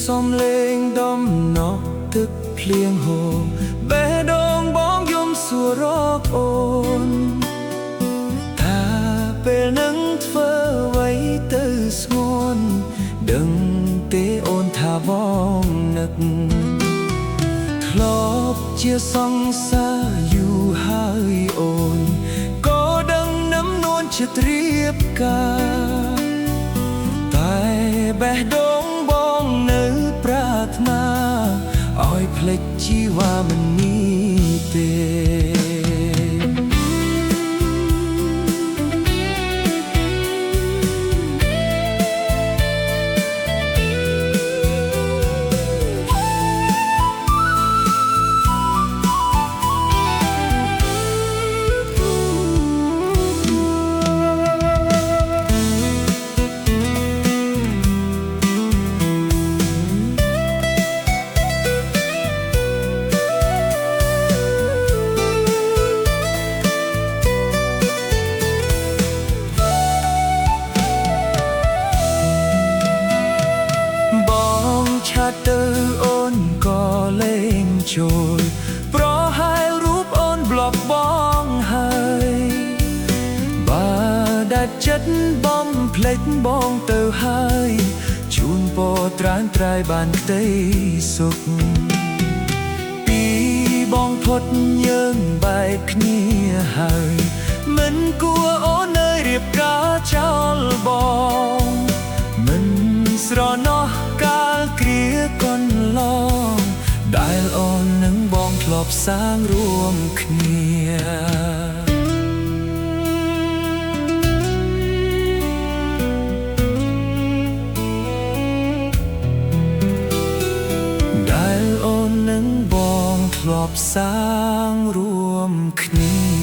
Som lên đom nó thức liêng hồ bé đông bóng yếm xua róc ôn thà bê nâng phơ vây tư ngôn đừng tế ôn thà vong nực lóp chia song xa dù hai ôn có đăng nắm nôn chật riêng ca tại bé đông oi ភ្លេចជីវ៉ាមនីទេទៅអូនក៏លេងចូលប្រហែលរូបអូនប្លុកបងហើយបើដាច់ចិត្តបំភ្លេចបងទៅហើយជូនពរត្រានត្រៃបានក្តីសុខពីបងផុតយើងបែកគ្នាហើយមិនគួរអូននៅរៀបការចោលបងមិនស្រណោះកាលគ្រាកន្លងដែលអូននឹងបងធ្លាប់សាងរួមគ្នាដែលអូននឹងបងធ្លាប់សាងរួមគ្នា